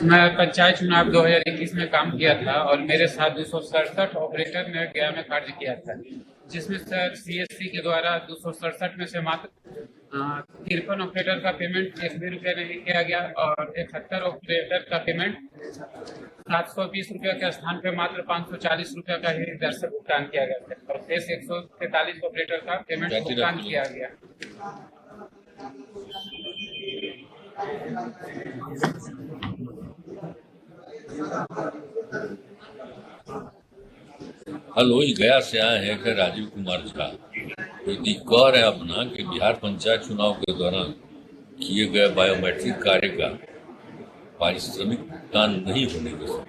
मैं पंचायत चुनाव 2021 में काम किया था और मेरे साथ 267 ऑपरेटर ने गया में कार्य किया था, जिसमें सर सीएससी के द्वारा 267 में से मात्र 53 ऑपरेटर का पेमेंट 1 भी रुपया नहीं किया गया और 71 ऑपरेटर का पेमेंट 720 रुपया के स्थान पे मात्र 540 रुपया का ही दर से भुगतान किया गया था और शेष 143 ऑपरेटर का पेमेंट भुगतान किया गया। हेलो, ये गया से आए हैं कि राजीव कुमार झा यदि कह रहे हैं अपना कि बिहार पंचायत चुनाव के दौरान किए गए बायोमेट्रिक कार्य का पारिश्रमिक भुगतान नहीं होने के समय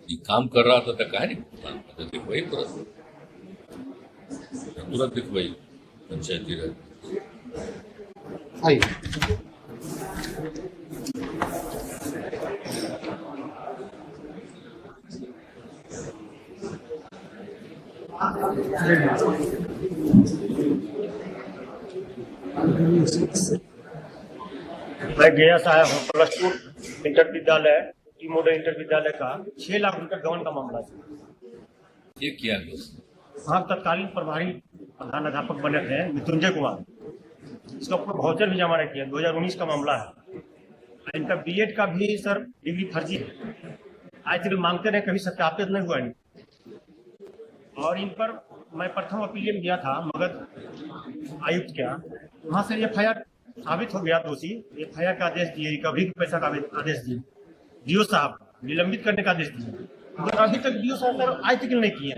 ये काम कर रहा था तो कहे नहीं भुगतान करते? दिखवाई तुरंत दिखवाई पंचायती राज। मैं गया से आया हूँ प्लस 2 इंटर विद्यालय टी मॉडल इंटर विद्यालय का 6 लाख रुपये गबन का मामला है। ये किया गया वहाँ तत्कालीन प्रभारी प्रधान अध्यापक बने थे मृत्युंजय कुमार, इसका ऊपर वाउचर भी जमा नहीं किया। 2019 का मामला है। इनका बीएड का भी सर डिग्री फर्जी है। आज तक मांगते रहे, कभी सत्यापित नहीं हुआ इनको। और इन पर मैं प्रथम अपील गया था मगध आयुक्त क्या, वहाँ से एफआईआर साबित हो गया दोषी। एफआईआर का आदेश दिए, रिकवरी के पैसा का आदेश दिए, डीओ साहब निलंबित करने का आदेश दिए, मगर अभी तक डीओ साहब सर आज तक नहीं किए।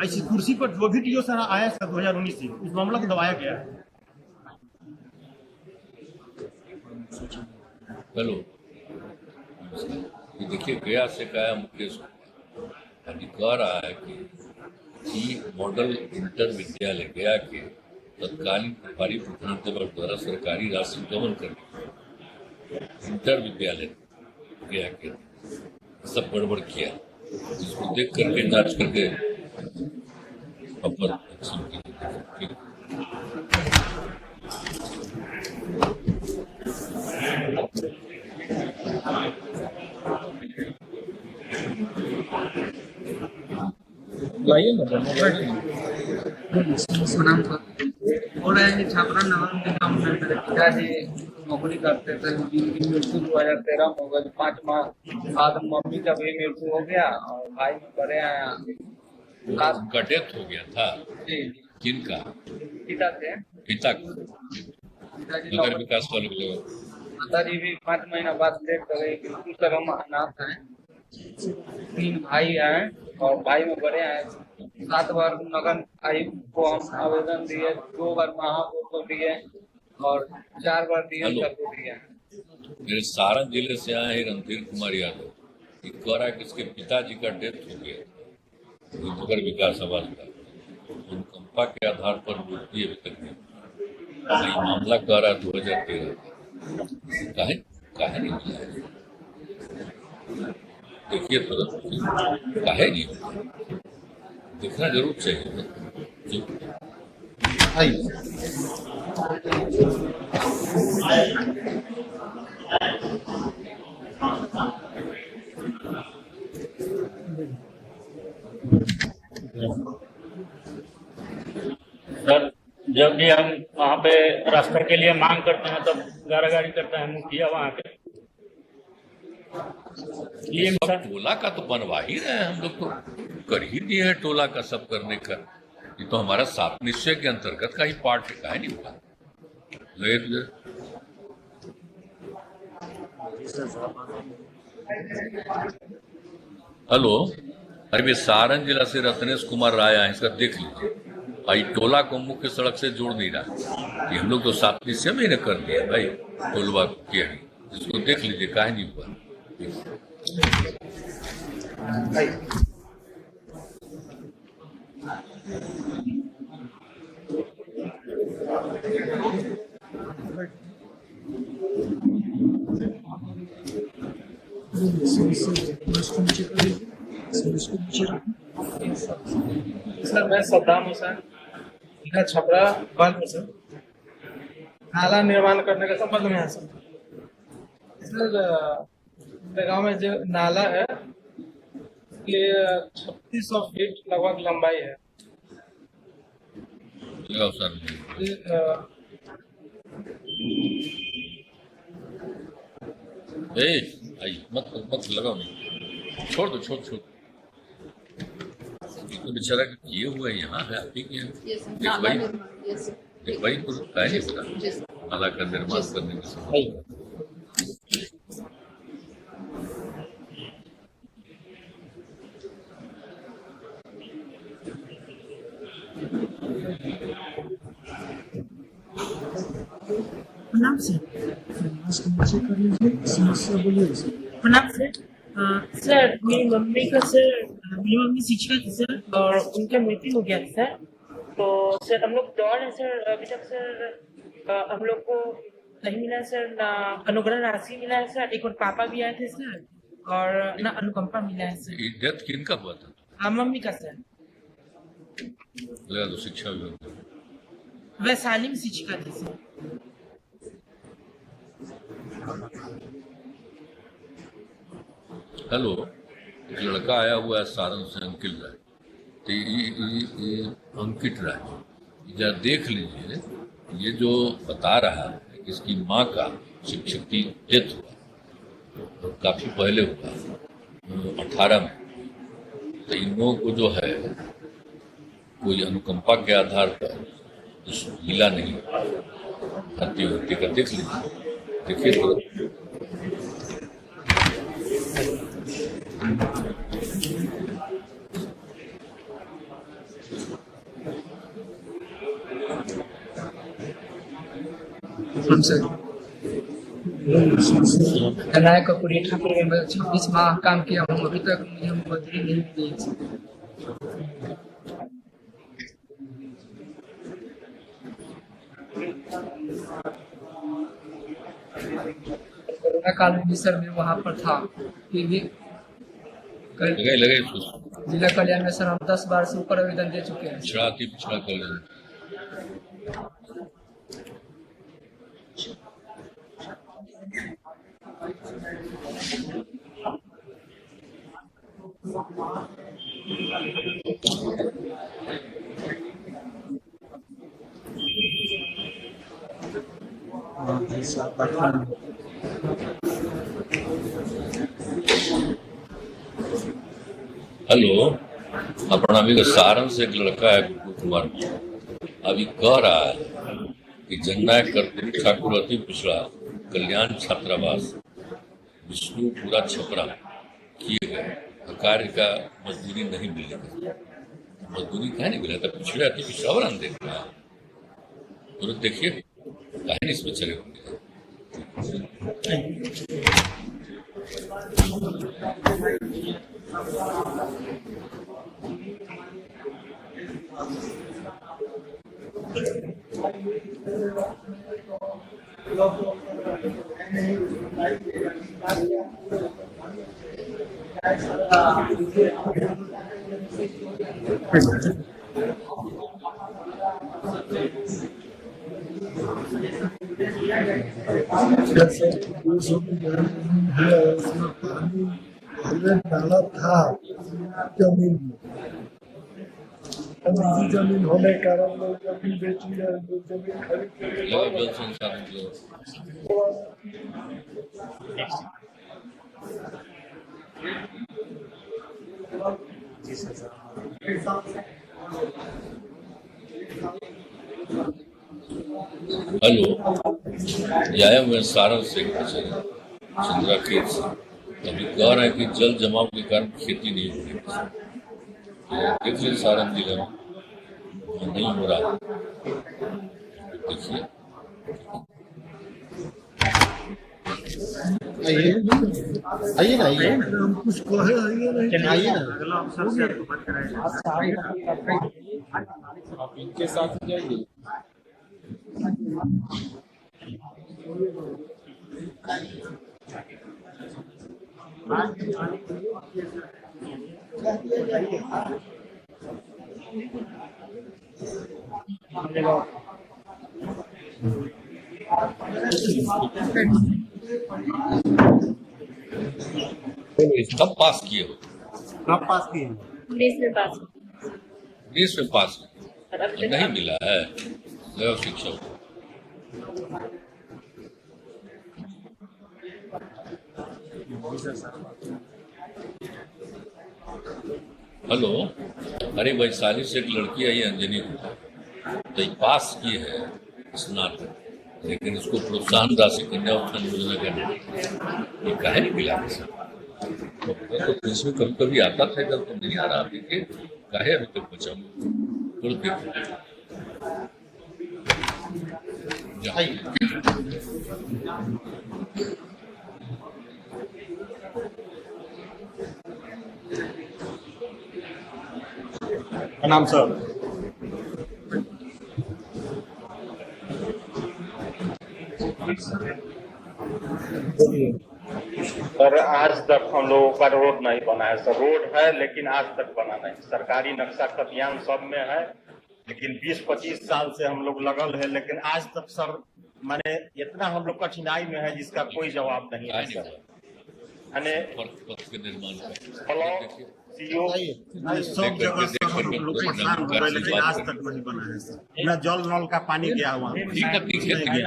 ऐसी कुर्सी पर जो भी डीओ साहब आया सर 2019 से उस मामला को दबाया गया है। हेलो, ये देखिए गया से कहा मुकेश कह रहा है कि मॉडल इंटर विद्यालय गया के तत्कालीन प्रभारी प्रधान द्वारा सरकारी राशि गबन करके इंटर विद्यालय गया के सब गड़बड़ किया, जिसको देख करके जांच करके अपर छात्रा नगर निगम में मेरे पिताजी नौकरी करते थे, जिनकी मृत्यु 2013 में हो गई। 5 माह बाद मम्मी का भी मृत्यु हो गया और भाई में बड़े आया। उनका डेथ हो गया था। जी, किनका? पिता थे। पिता को पिताजी नगर विकास वाले माताजी भी 5 महीना बाद डेथ कर गई। बिल्कुल सर हम अनाथ हैं। 3 भाई हैं और भाई में बड़े हैं। 7 बार नगर आयुक्त को हम आवेदन दिए, 2 बार महापौर को दिए और 4 बार डीएम सर को दिए। मेरे सारण जिले से आए हैं रणधीर कुमार यादव, ये कह रहा है कि इसके पिताजी का डेथ हो गया नगर विकास आवास का, अनुकंपा के आधार पर मृत्यु अभी तक नहीं। ये मामला कह रहा है 2013 काहे नहीं मिला? देखिए तुरंत काहे नहीं मिला, देखना जरूर चाहिए। सर, जब भी हम वहाँ पे रास्ते के लिए मांग करते हैं तब गारागारी करते हैं मुखिया वहाँ के। ये सब टोला का तो बनवा ही रहे हैं, हम लोग तो कर ही दिए हैं टोला का सब करने का। ये तो हमारा 7 निश्चय के अंतर्गत का ही पार्ट का है नहीं हुआ। हेलो, अरे सारण जिला से रत्नेश कुमार राय आए, इसका देख लीजिए। भाई टोला को मुख्य सड़क से जोड़ नहीं रहा, ये हम लोग तो 7 निश्चय में कर दिया भाई टोलवा किया, इसको देख लीजिए काहे नहीं हुआ। सर मैं सद्दाम हुसैन जिला छपरा बाल सर नाला निर्माण करने के संबंध में है सर। गांव में जो नाला है ये 3600 फीट लगभग लंबाई है। लगाओ सर। ये, आई मत मत लगाओ, नहीं छोड़ दो, छोड़ छोड़। तो बेचारा किए हुए यहाँ है, आप ही के एक भाई को है नहीं पता नाला का निर्माण करने की समय। प्रणाम सर। समस्या बोलिए। प्रणाम सर। सर मेरी मम्मी शिक्षिका थी सर, और उनका मृत्यु हो गया था सर। तो सर हम लोग दौड़ है सर, अभी तक सर हम लोग को नहीं मिला है सर, ना अनुग्रह राशि मिला है सर, एक और पापा भी आए थे सर, और ना अनुकंपा मिला है सर। डेथ किनका हुआ था? मम्मी का सर। लगा दो शिक्षा विभाग। वैशाली में शिक्षिका थी सर। हेलो, एक लड़का आया हुआ है सारण से, अंकित राय। तो ये अंकित राय जरा देख लीजिए, ये जो बता रहा है कि इसकी माँ का शिक्षक की डेथ हुआ और काफी पहले हुआ 18 में। तो इन लोगों को जो है कोई अनुकंपा के आधार पर मिला नहीं, भर्ती होती का देख लीजिए, देखिए तो। कनाय कपूरी ठाकुर में 26 माह काम किया हूँ, अभी तक मुझे मजदूरी नहीं मिली। कोरोना काल में भी सर मैं वहाँ पर था, फिर भी लगे जिला कल्याण में सर हम 10 बार से ऊपर आवेदन दे चुके हैं। पिछड़ा कल्याण। हेलो, अपना अभी सारण से एक लड़का है कुमार, अभी कह रहा है कि जननायक कर्पूरी ठाकुर अति पिछड़ा कल्याण छात्रावास विष्णुपुरा छपरा किए गए, कार्य का मजदूरी नहीं मिलेगा। मजदूरी क्या नहीं मिला था? पिछड़े अति पिछड़ा वाला देख रहा है, तो देखिए कहीं नहीं इसमें चले होंगे। डाला था जमीन में, जमीन होने के कारण लोग जमीन बेच लिया, जमीन खरीद जल संसाधन हेलो, आया हुए सारण से चंद्रा खेत से, अभी कह रहे हैं कि जल जमाव के कारण खेती नहीं हो रही। देख लीजिए सारण जिले में नहीं हो रहा, देखिए। आइए ना, हम कुछ कहे, आइए ना। अगला अवसर से आपको बात कराएंगे। आप इनके साथ जाइए। कब पास किए हो? कब पास किए हैं? 19 में पास हुआ। 20 में पास और अभी तक नहीं मिला है नया शिक्षा को। हेलो, अरे वैशाली से एक लड़की आई अंजनी को, तो ये पास की है स्नातक, लेकिन इसको प्रोत्साहन राशि कन्या उत्थान योजना का ये काहे नहीं मिला? तो इसमें कभी कभी आता था, जब तो नहीं आ रहा, देखिए काहे अभी तक बचा प्रणाम सर। सर आज तक हम लोगों का रोड नहीं बना है सर। रोड है लेकिन आज तक बना नहीं। सरकारी नक्शा खतियान सब में है, लेकिन 20-25 साल से हम लोग लगल है, लेकिन आज तक सर माने इतना हम लोग कठिनाई में है जिसका कोई जवाब नहीं है सर। यानी के निर्माण ब्लॉक सीओ सब जगह से हम लोग परेशान हो गए, लेकिन आज तक नहीं बना है सर। न जल नल का पानी गया हुआ ठीक है, ठीक है।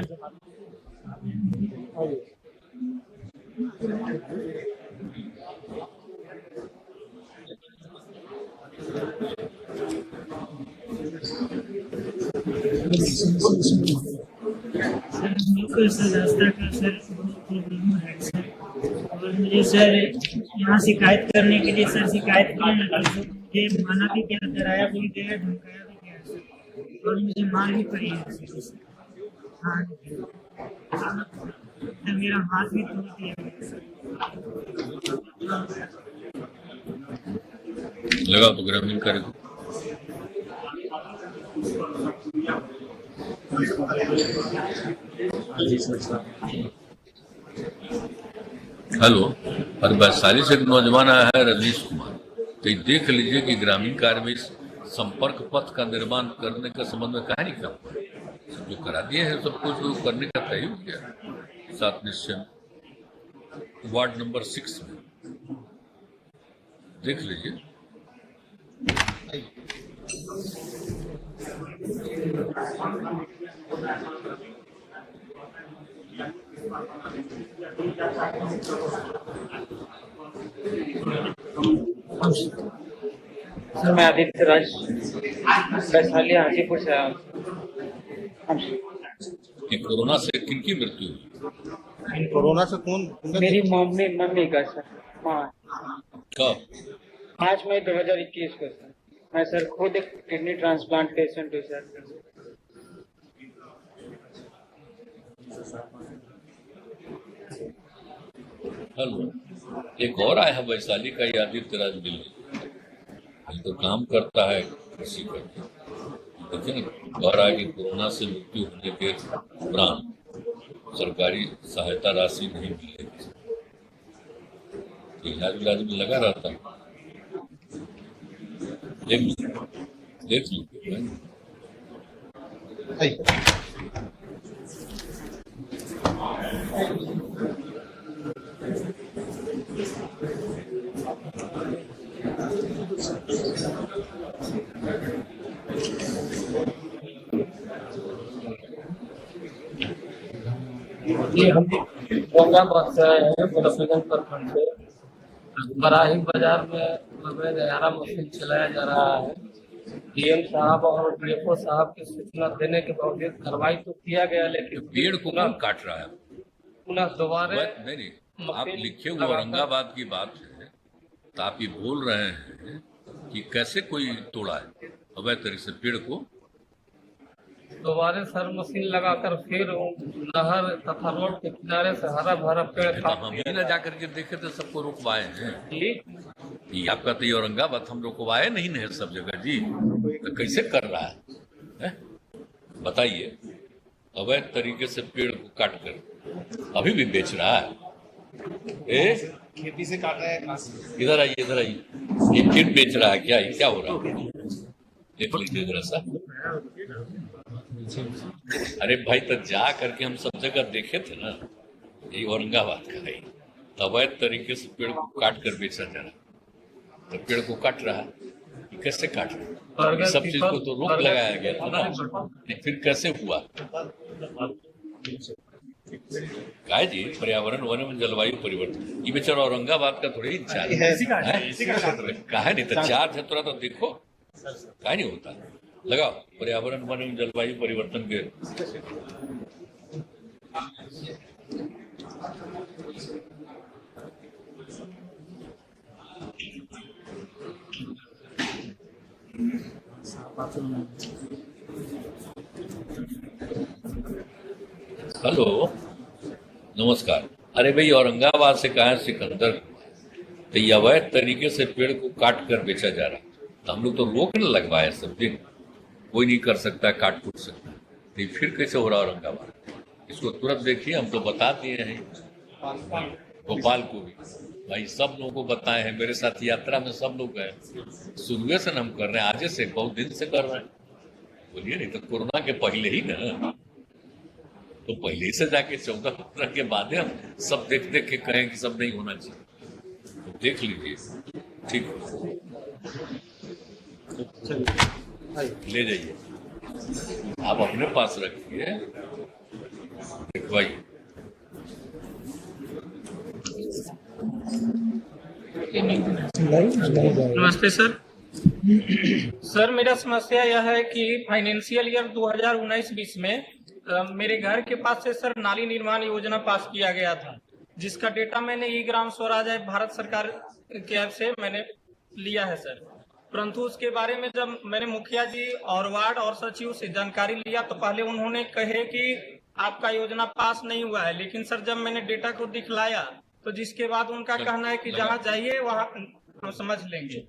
सर रास्ता का सर बहुत प्रॉब्लम है सर। और मुझे सर यहाँ शिकायत करने के लिए सर शिकायत किया ना सर, मुझे माना भी गया, डराया भी गया, धमकाया भी गया सर, और मुझे मार भी पड़ी है सर। हाँ सर, मेरा हाथ भी तोड़ दिया गया सर। लगा तो ग्रामीण कार्य हेलो, और वैशाली से एक नौजवान आया है रजनीश कुमार, तो ये देख लीजिए कि ग्रामीण कार्य में संपर्क पथ का निर्माण करने का संबंध में कहा नहीं कर जो करा दिए हैं सब कुछ करने का तय हो गया। सात निश्चय वार्ड नंबर 6 में देख लीजिए। सर मैं आदित्य राज वैशाली हाजीपुर से आया हूँ। कि कोरोना से किनकी मृत्यु हुई? कोरोना से कौन? मेरी मम्मी का सर। हाँ, कब? 5 मई 2021 को सर। मैं सर खुद एक किडनी ट्रांसप्लांट पेशेंट हूँ सर। हेलो, एक और आया है वैशाली का आदित्य राज दिल्ली, तो काम करता है कृषि का, लेकिन और आगे कोरोना से मृत्यु होने के उपरांत सरकारी सहायता राशि नहीं मिलेगी, इलाज में लगा रहता है। देख लीजिए। ये हम औरंगाबाद से आए हैं, गोरखगंज प्रखंड से। बराही बाजार में अवैध हरा मशीन चलाया जा रहा है। डीएम साहब और डीएफओ साहब की सूचना देने के बावजूद कार्रवाई तो किया गया, लेकिन पेड़ को कौन काट रहा है? पुनः दोबारा नहीं, आप लिखे हुए औरंगाबाद की बात है, तो आप ये बोल रहे हैं कि कैसे कोई तोड़ा है अवैध तरीके से पेड़ को? दोबारा सर मशीन लगाकर फिर नहर तथा रोड के किनारे से हरा भरा पेड़ काट हम ही ना जाकर के देखे तो सबको रुकवाए हैं। जी, ये आपका तो ये औरंगाबाद हम रुकवाए नहीं है सब जगह जी, तो कैसे कर रहा है? बताइए, अवैध तरीके से पेड़ को काट कर अभी भी बेच रहा है। खेती से काट रहा है। इधर आइए, इधर आइए। ये फिर बेच रहा है क्या? ये क्या हो रहा है? देख लीजिए जरा सा। अरे भाई, तो जा करके हम सब जगह देखे थे ना, यही औरंगाबाद का है। अवैध तरीके से पेड़ को काट कर बेचा जा रहा है, तो पेड़ को काट रहा है, ये कैसे काट रहा है? सब चीज को तो रोक लगाया गया था ना, फिर कैसे हुआ? काय जी पर्यावरण वन एवं जलवायु परिवर्तन, ये बेचारा औरंगाबाद का थोड़ी इंचार्ज है, कहा नहीं तो चार्ज है, थोड़ा तो देखो काय नहीं होता। लगाओ पर्यावरण वन एवं जलवायु परिवर्तन के हेलो नमस्कार। अरे भाई औरंगाबाद से कहा सिकंदर, तो ये अवैध तरीके से पेड़ को काट कर बेचा जा रहा, तो हम लोग तो रोक न लगवाए, सब दिन कोई नहीं कर सकता, काट कूट सकता, तो फिर कैसे हो रहा औरंगाबाद? इसको तुरंत देखिए, हम तो बता दिए हैं भोपाल को भी, भाई सब लोगों को बताए हैं, मेरे साथ यात्रा में सब लोग गए, शुरू से हम कर रहे हैं, आज से बहुत दिन से कर रहे हैं। बोलिए नहीं तो कोरोना के पहले ही ना, तो पहले से जाके 14-15 के बाद हम सब देख देख के कहें कि सब नहीं होना चाहिए, तो देख लीजिए, ठीक ले जाइए, आप अपने पास रखिए, देखवाइए। नमस्ते सर। सर मेरा समस्या यह है कि फाइनेंशियल ईयर 2019-20 में मेरे घर के पास से सर नाली निर्माण योजना पास किया गया था, जिसका डेटा मैंने ई ग्राम स्वराज भारत सरकार के ऐप से मैंने लिया है सर। परंतु उसके बारे में जब मैंने मुखिया जी और वार्ड और सचिव से जानकारी लिया तो पहले उन्होंने कहे कि आपका योजना पास नहीं हुआ है, लेकिन सर जब मैंने डेटा को दिखलाया तो जिसके बाद उनका कहना है कि जहाँ जाइए वहाँ हम समझ लेंगे।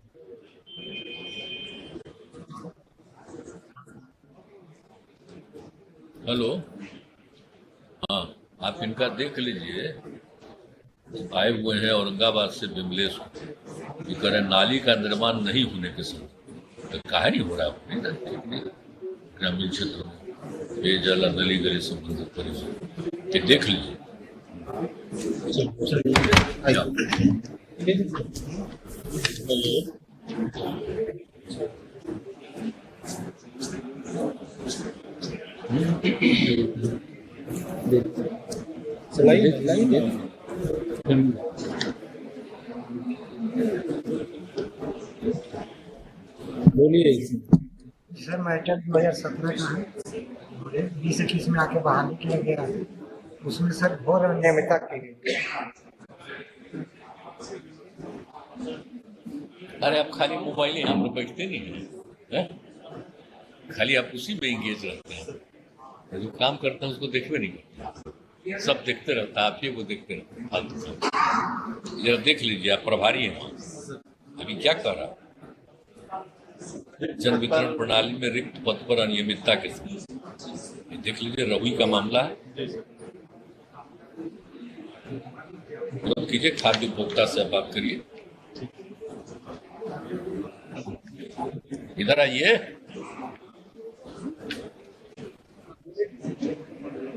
हेलो, हाँ आप इनका देख लीजिए, आए हुए हैं औरंगाबाद से विमलेश, ये कह रहे नाली का निर्माण नहीं होने के समय, तो काहे नहीं हो रहा है ग्रामीण क्षेत्रों में पेयजल नली गली संबंधित परिसर, ये देख लीजिए। बोलिए सर। मैटर 2017 का है, 20-21 में आके बहाली किया गया है, उसमें सर घोर अनियमितता की गई। अरे आप खाली मोबाइल ही हम लोग बैठते नहीं है? खाली आप उसी में इंगेज रहते हैं, जो काम करते हैं उसको देखते नहीं करते, सब देखते रहता है, आप ही को देखते रहते हैं फालतू सब। जरा देख लीजिए, आप प्रभारी हैं अभी क्या कर रहा, जन वितरण प्रणाली में रिक्त पद पर अनियमितता के साथ, देख लीजिए रहुई का मामला है, तुरंत कीजिए, खाद्य उपभोक्ता से बात करिए, इधर आइए,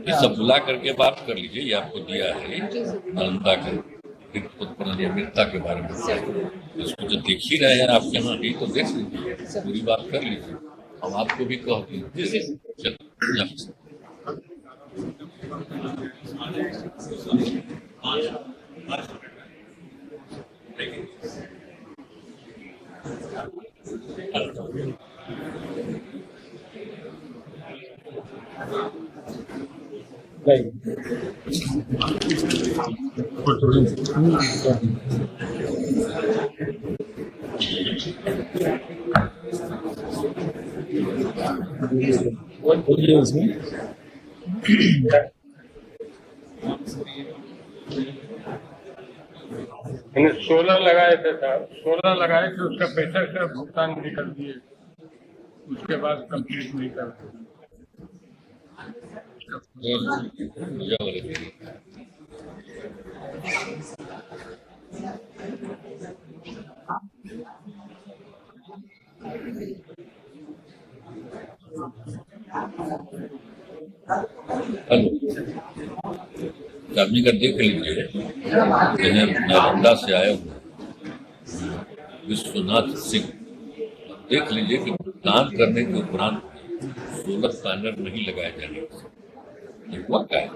ये सब बुला करके बात कर लीजिए, ये आपको दिया है नालंदा के रिक्त पद पर अनियमितता के बारे में, इसको जो देख ही रहे हैं आपके यहाँ नहीं तो देख लीजिए, पूरी बात कर लीजिए, हम आपको भी कह दें। सोलर लगाए थे सर, सोलर लगाए थे, उसका पैसा से भुगतान भी कर दिए, उसके बाद कंप्लीट नहीं कर हेलो, आदमी का देख लीजिए। नालंदा से आए हुए विश्वनाथ सिंह, देख लीजिए कि दान करने के उपरांत सोलर पैनल नहीं लगाए जाने ये हुआ क्या है?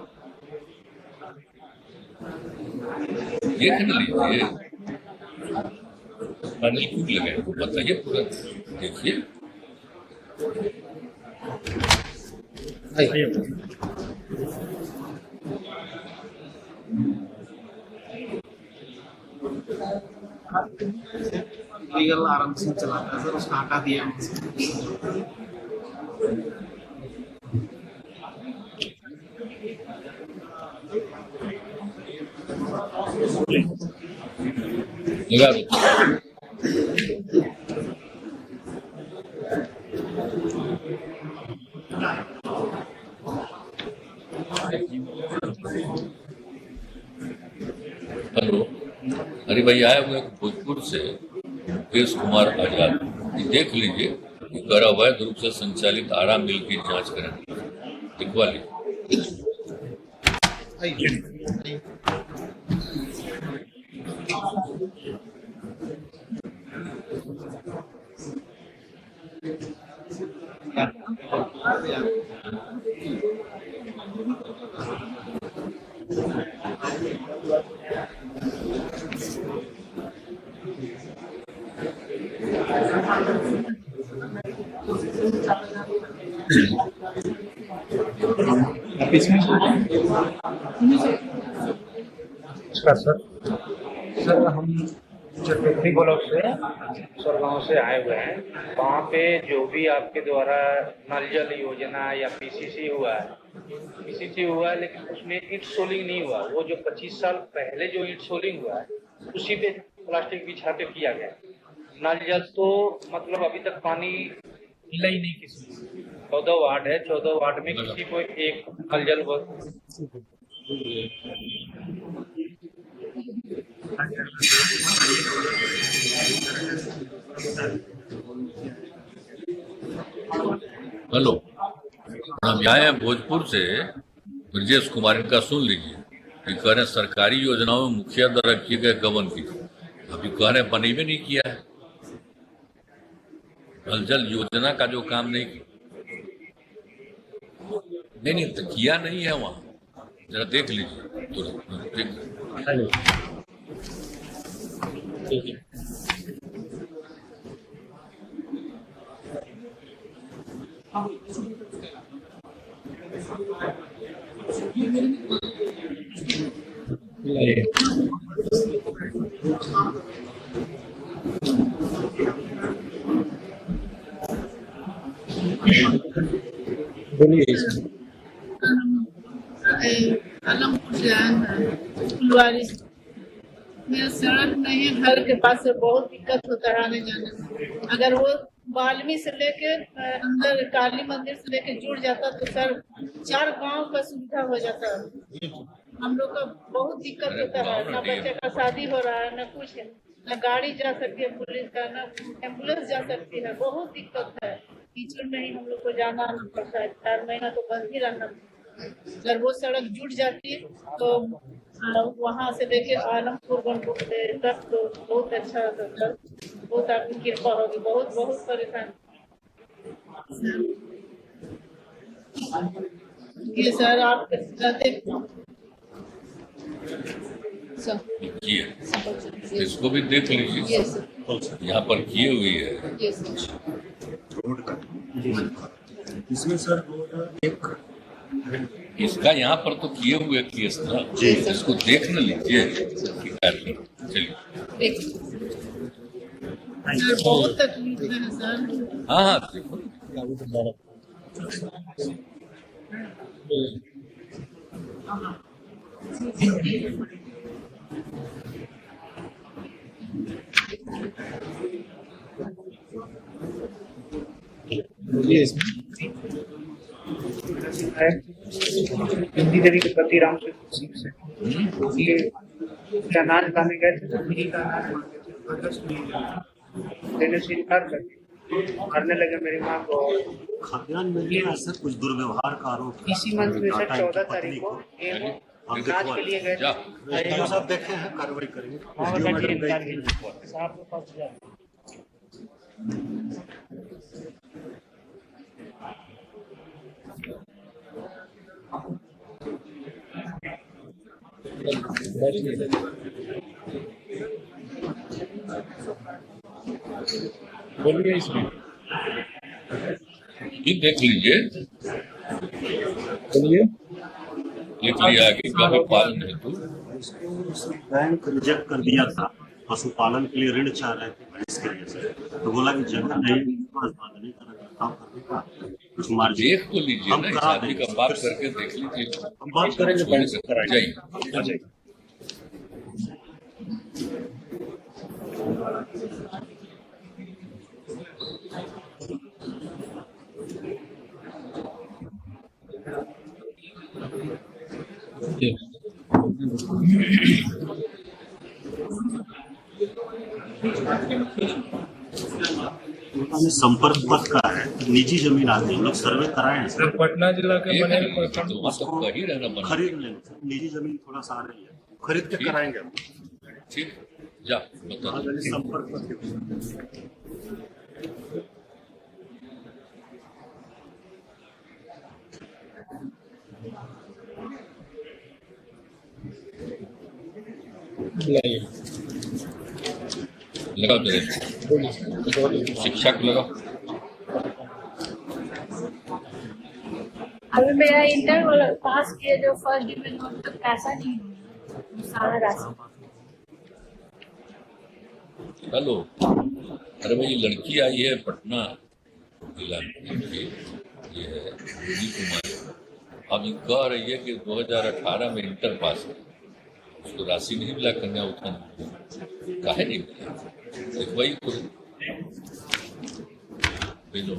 देख न लीजिए पैनल क्यों लगाए, बताइए पूरा देखिए। लीगल आराम से चलाता है सर, उसका हटा दिया लगा दो। हेलो, अरे भाई आए हुए भोजपुर से मुकेश कुमार आजाद, ये देख लीजिए कि कर अवैध रूप से संचालित आरा मिल की जांच करें, दिखवा लीजिए। नमस्कार सर हम चटपेटी ब्लॉक से सरगांव से आए हुए हैं। वहाँ पे जो भी आपके द्वारा नल जल योजना या पीसीसी हुआ है लेकिन उसमें ईंट सोलिंग नहीं हुआ। वो जो 25 साल पहले जो ईंट सोलिंग हुआ है उसी पे प्लास्टिक बिछा के किया गया। नल जल तो मतलब अभी तक पानी मिला ही नहीं किसी। 14 वार्ड है, 14 वार्ड में किसी को एक नल जल हेलो, हम आए हैं भोजपुर से ब्रजेश कुमार, इनका सुन लीजिए कि कह रहे सरकारी योजनाओं में मुखिया द्वारा किए गए गबन की अभी कह रहे बनी भी नहीं किया है। नल जल योजना का जो काम नहीं तो किया नहीं है वहाँ, जरा देख लीजिए तुरंत देख। आलमपुर से आए हैं फुलवारी से। मेरा सड़क नहीं है, घर के पास से बहुत दिक्कत होता है आने जाने में। अगर वो बाल्मी से लेके अंदर काली मंदिर से लेके जुड़ जाता तो सर 4 गांव का सुविधा हो जाता है। हम लोग का बहुत दिक्कत होता है, ना बच्चे का शादी हो रहा है, ना कुछ है, ना गाड़ी जा सकती है पुलिस का, ना एम्बुलेंस जा सकती है। बहुत दिक्कत है, कीचड़ में ही हम लोग को जाना आना पड़ता है। 4 महीना तो बंद ही रहना। अगर वो सड़क जुट जाती तो वहाँ से लेके आलमपुर तक तो बहुत अच्छा होता सर। बहुत आपकी कृपा होगी। बहुत बहुत परेशान ये सर आप इसको भी देख लीजिए, यहाँ पर किए हुई है रोड का इसमें सर एक इसका यहाँ पर तो किए हुए केस था, इसको देख न लीजिए। चलिए बहुत तकलीफ है सर। हाँ देखो हिंदी देवी के पति राम सिंह से ये क्या अनाज लाने गए थे तो फ्री का अनाज मांगे थे, अगस्त में देने से इनकार कर दिया। करने लगे मेरी माँ को। खाद्यान्न में सर कुछ दुर्व्यवहार का आरोप इसी मंथ में सर 14 तारीख को जांच के लिए गए जा जो सब देखे हैं कार्रवाई करेंगे वहाँ SDO का मैडम गई निकाल थी। के साहब के पास जाए। बोलिए इसमें ये देख लीजिए, बोलिए लिख लिया कि गौ पालन हेतु बैंक रिजेक्ट कर दिया था, पशुपालन के लिए ऋण चाह रहे थे भैंस के लिए सर, तो बोला कि जगह नहीं, पास बात नहीं कर काम करने का कुछ मार्जिन देख तो लीजिए हम ना, इस करा आदमी देंगे। का बात करके देख लीजिए। हम बात करेंगे बैंक से कराएंगे। जाइए। उन्होंने संपर्क पथ का है, निजी जमीन आ गई, हम लोग सर्वे कराए हैं सर, पटना जिला के एक बने तो मतलब कही रहना बना। खरीद लेंगे सर, निजी जमीन थोड़ा सा आ रही है, खरीद के कराएंगे हम। ठीक, जा बता दो। संपर्क पथ के लगाओ जरा, शिक्षा को लगाओ। अभी मेरा इंटर पास किया जो फर्स्ट डिवीजन में तक पैसा नहीं हुआ, सारा राशि। हेलो, अरे भाई ये लड़की आई है पटना जिला की, ये है रूबी कुमारी। अब ये कह रही है कि 2018 में इंटर पास है, उसको राशि नहीं मिला कन्या उत्थान, काहे नहीं मिला? लिखवाई को भेजो।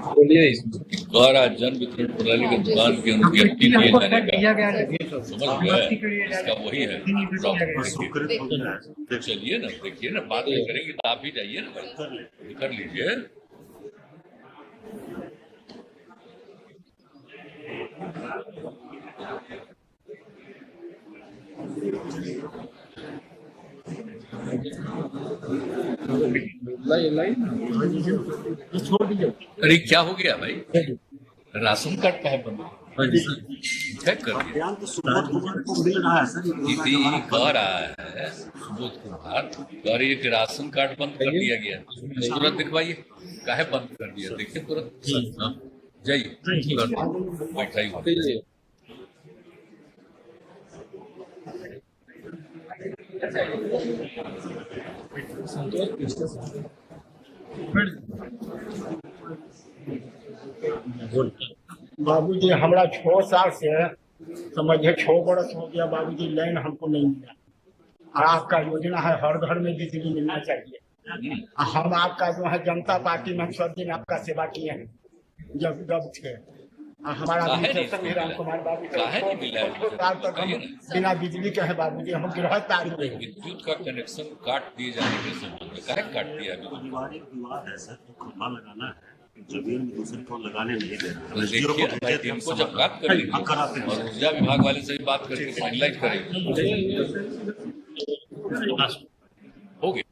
बोलिए इसमें द्वारा जन वितरण प्रणाली के दुकान के अनुज्ञप्ति दिए जाने का समझ गए, इसका वही है प्रॉब्लम। चलिए ना, देखिए ना, बात नहीं करेंगे तो आप भी जाइए ना भाई, कर लीजिए। अरे क्या हो गया भाई, राशन कार्ड का है बंद, चेक कर दिया। अभियान तो सुबोध कुमार को मिल रहा है सर, दीदी कह रहा है सुबोध कुमार कह रही है कि राशन कार्ड बंद कर दिया गया, तुरंत दिखवाइए काहे बंद कर दिया, देखिए तुरंत। हाँ, जाइए बैठाइए। बाबूजी हमरा 6 साल से समझिए 6 बरस हो गया बाबूजी, लाइन हमको नहीं मिला। और आपका योजना है हर घर में बिजली मिलना चाहिए। हम आपका जो है जनता पार्टी में सब दिन आपका सेवा किए हैं जब थे। हमारा राम कुमार बाबू 2 साल तक हम बिना बिजली के है बाबूजी, हम गृह तारी में। विद्युत का कनेक्शन काट दिए जाने के संबंध में काहे काट दिया? पारिवारिक विवाद है सर, तो खंभा लगाना है, जमीन में दूसरे को लगाने नहीं दे रहा। देखिए टीम को जब बात करेंगे और ऊर्जा विभाग वाले से भी बात करके फाइनलाइज करेंगे, हो गया।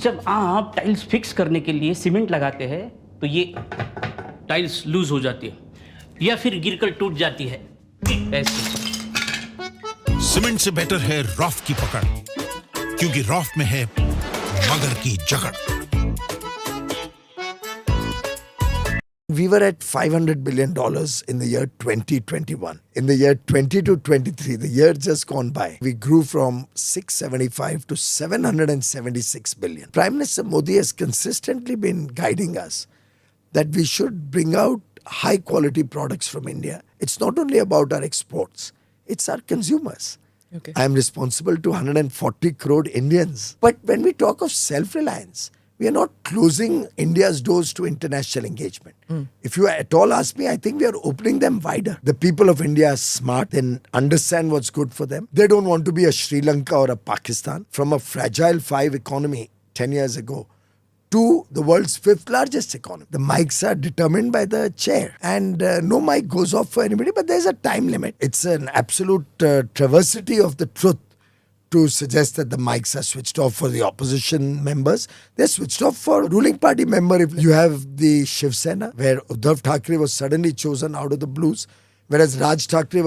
जब आप टाइल्स फिक्स करने के लिए सीमेंट लगाते हैं तो ये टाइल्स लूज हो जाती है या फिर गिरकर टूट जाती है ऐसे। सीमेंट से बेटर है रॉफ की पकड़, क्योंकि रॉफ में है मगर की जकड़। We were at $500 billion in the year 2021. In the year 20 to 23, the year just gone by, we grew from 675 to 776 billion. Prime Minister Modi has consistently been guiding us that we should bring out high quality products from India. It's not only about our exports, it's our consumers. Okay. I am responsible to 140 crore Indians. But when we talk of self-reliance, we are not closing India's doors to international engagement. If you at all ask me, I think we are opening them wider. The people of India are smart and understand what's good for them. They don't want to be a Sri Lanka or a Pakistan. From a fragile 5 economy 10 years ago to the world's 5th largest economy. The mics are determined by the chair, and no mic goes off for anybody, but there's a time limit. It's an absolute travesty of the truth to suggest that the mics are switched off for the opposition members. They're switched off for ruling party member. If you have the Shiv Sena, where Uddhav Thackeray was suddenly chosen out of the blues, whereas Raj Thackeray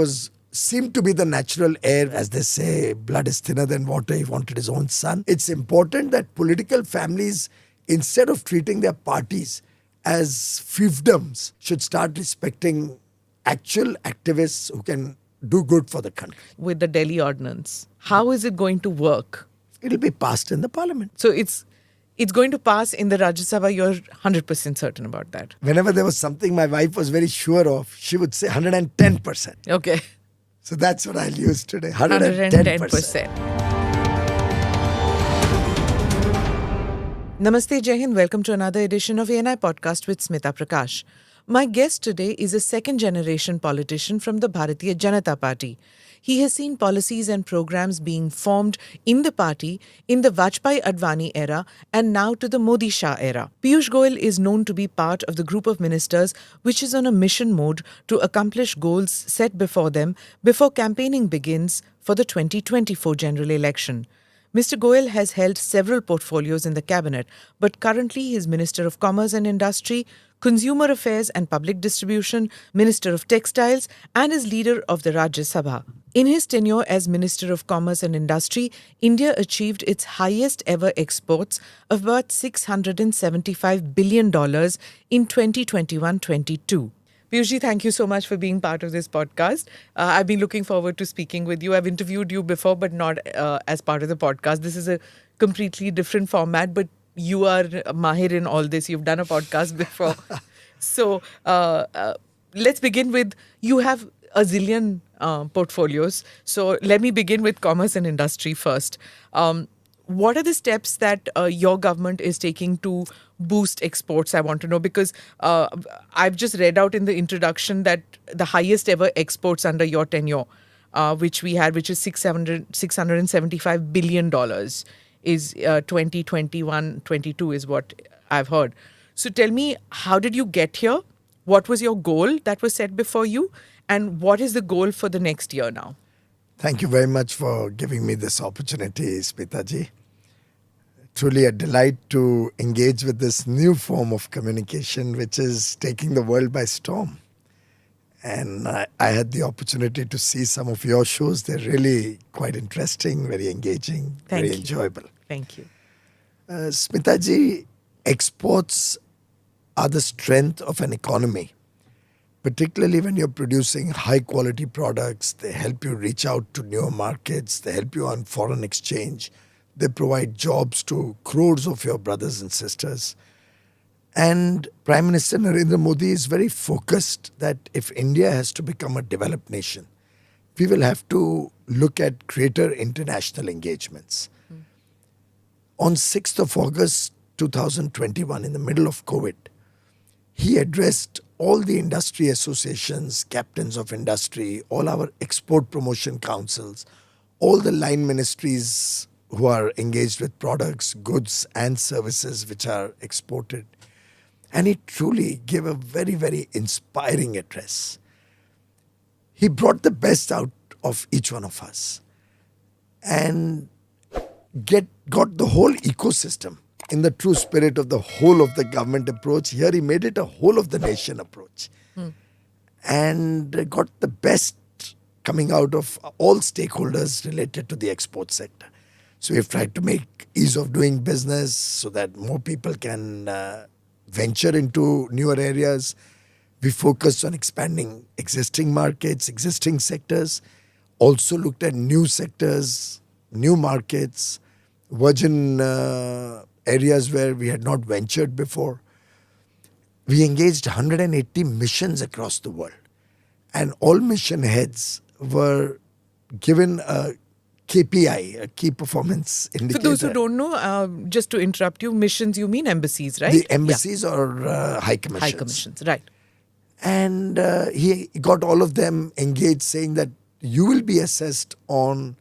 seemed to be the natural heir. As they say, blood is thinner than water. He wanted his own son. It's important that political families, instead of treating their parties as fiefdoms, should start respecting actual activists who can do good for the country. With the Delhi Ordinance, how is it going to work? It'll be passed in the parliament. So it's going to pass in the Rajya Sabha. You're 100% certain about that. Whenever there was something my wife was very sure of, she would say 110%. Okay. So that's what I'll use today. 110%. Namaste, Jai Hind. Welcome to another edition of ANI Podcast with Smita Prakash. My guest today is a second-generation politician from the Bharatiya Janata Party. He has seen policies and programs being formed in the party in the Vajpayee-Advani era and now to the Modi-Shah era. Piyush Goyal is known to be part of the group of ministers which is on a mission mode to accomplish goals set before them before campaigning begins for the 2024 general election. Mr. Goyal has held several portfolios in the cabinet, but currently he is Minister of Commerce and Industry, Consumer Affairs and Public Distribution, Minister of Textiles, and is leader of the Rajya Sabha. In his tenure as Minister of Commerce and Industry, India achieved its highest ever exports of about $675 billion in 2021-22. Piyushji, thank you so much for being part of this podcast. I've been looking forward to speaking with you. I've interviewed you before, but not as part of the podcast. This is a completely different format, but you are mahir in all this. You've done a podcast before. So let's begin with, you have a zillion portfolios. So let me begin with commerce and industry first. What are the steps that your government is taking to boost exports? I want to know, because I've just read out in the introduction that the highest ever exports under your tenure, which we had, which is $675 billion, is 2021-22 is what I've heard. So tell me, how did you get here? What was your goal that was set before you? And what is the goal for the next year now? Thank you very much for giving me this opportunity, Smita-ji. Truly a delight to engage with this new form of communication which is taking the world by storm. And I had the opportunity to see some of your shows. They're really quite interesting, very engaging, very enjoyable. Thank you. Smita-ji, exports are the strength of an economy. Particularly when you're producing high quality products, they help you reach out to newer markets, they help you on foreign exchange, they provide jobs to crores of your brothers and sisters. And Prime Minister Narendra Modi is very focused that if India has to become a developed nation, we will have to look at greater international engagements. On 6th of August 2021, in the middle of COVID, he addressed all the industry associations, captains of industry, all our export promotion councils, all the line ministries who are engaged with products, goods and services which are exported. And he truly gave a very, very inspiring address. He brought the best out of each one of us and got the whole ecosystem in the true spirit of the whole of the government approach. Here he made it a whole of the nation approach and got the best coming out of all stakeholders related to the export sector. So we've tried to make ease of doing business so that more people can venture into newer areas. We focused on expanding existing markets, existing sectors, also looked at new sectors, new markets, virgin areas where we had not ventured before. We engaged 180 missions across the world, and all mission heads were given a KPI, a key performance indicator. For those who don't know, just to interrupt you, missions, you mean embassies, right? The embassies or high commissions. High commissions, right. And he got all of them engaged, saying that you will be assessed on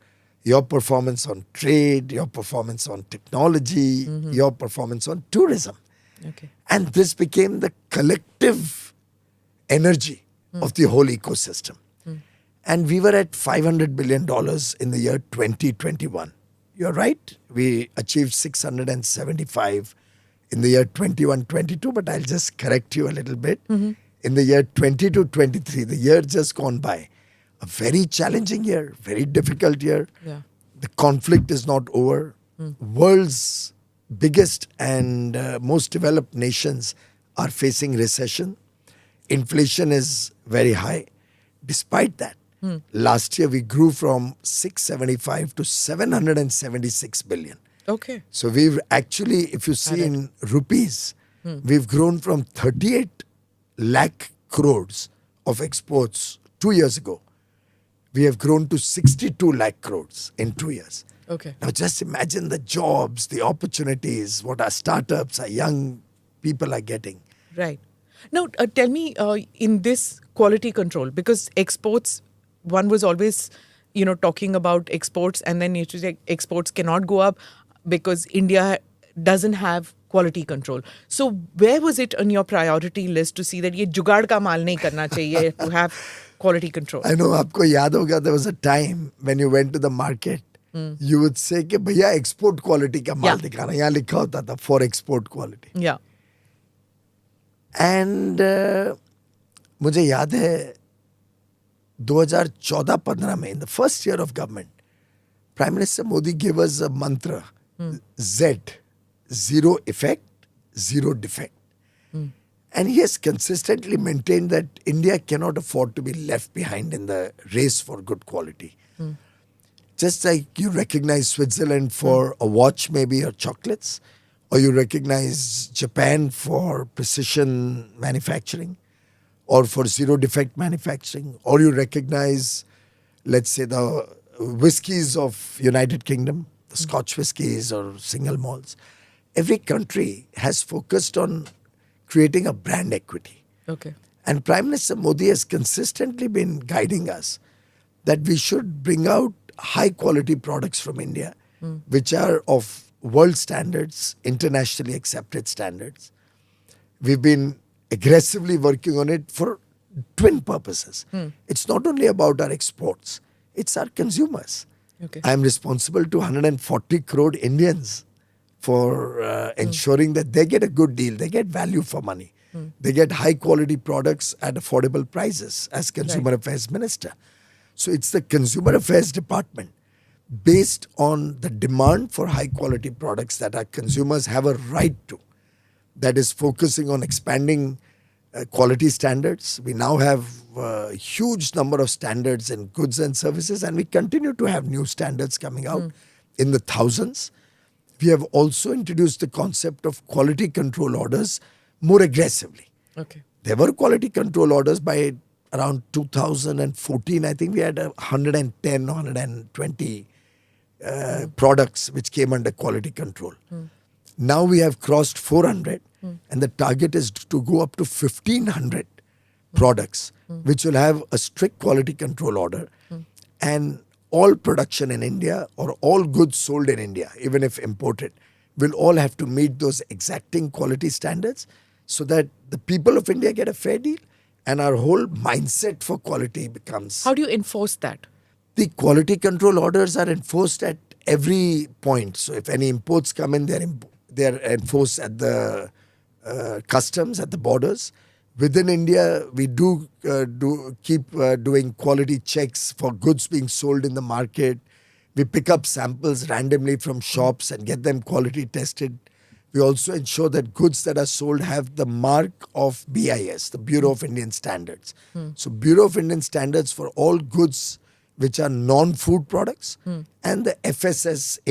your performance on trade, your performance on technology, your performance on tourism. Okay. And this became the collective energy of the whole ecosystem. And we were at $500 billion in the year 2021. You're right. We achieved 675 in the year 21-22, but I'll just correct you a little bit. In the year 22-23, the year just gone by, a very challenging year, very difficult year. Yeah. The conflict is not over. World's biggest and most developed nations are facing recession. Inflation is very high. Despite that, last year we grew from 675 to 776 billion. Okay. So we've actually, if you see in rupees, we've grown from 38 lakh crores of exports 2 years ago. We have grown to 62 lakh crores in 2 years. Okay. Now just imagine the jobs, the opportunities, what our startups, our young people are getting. Right. Now, tell me, in this quality control, because exports, one was always, talking about exports, and then you say exports cannot go up because India doesn't have quality control. So where was it on your priority list to see that ye jugaad ka maal nahi karna chahiye to have quality control? I know, aapko yaad hoga, there was a time when you went to the market, you would say कि भैया export quality का माल दिखाना, यहाँ लिखा होता था for export quality. Yeah. And मुझे याद है 2014-15 में, in the first year of government, Prime Minister Modi gave us a mantra, Z, zero effect, zero defect. And he has consistently maintained that India cannot afford to be left behind in the race for good quality. Just like you recognize Switzerland for a watch maybe or chocolates, or you recognize Japan for precision manufacturing, or for zero defect manufacturing, or you recognize, let's say, the whiskies of United Kingdom, the Scotch whiskies or single malts. Every country has focused on creating a brand equity. Okay. And Prime Minister Modi has consistently been guiding us that we should bring out high quality products from India, which are of world standards, internationally accepted standards. We've been aggressively working on it for twin purposes. It's not only about our exports, it's our consumers. Okay. I'm responsible to 140 crore Indians for ensuring that they get a good deal, they get value for money, they get high quality products at affordable prices as Consumer Affairs Minister. So it's the Consumer Affairs Department, based on the demand for high quality products that our consumers have a right to, that is focusing on expanding quality standards. We now have a huge number of standards in goods and services, and we continue to have new standards coming out in the thousands. We have also introduced the concept of quality control orders more aggressively. Okay. There were quality control orders by around 2014. I think we had 110, 120 products which came under quality control. Now we have crossed 400, and the target is to go up to 1,500 products which will have a strict quality control order. And all production in India or all goods sold in India, even if imported, will all have to meet those exacting quality standards so that the people of India get a fair deal and our whole mindset for quality becomes... How do you enforce that? The quality control orders are enforced at every point. So if any imports come in, they're enforced at the customs, at the borders. Within India, we keep doing quality checks for goods being sold in the market. We pick up samples randomly from shops and get them quality tested. We also ensure that goods that are sold have the mark of BIS, the Bureau of Indian Standards. So Bureau of Indian Standards for all goods which are non-food products, and the FSSAI,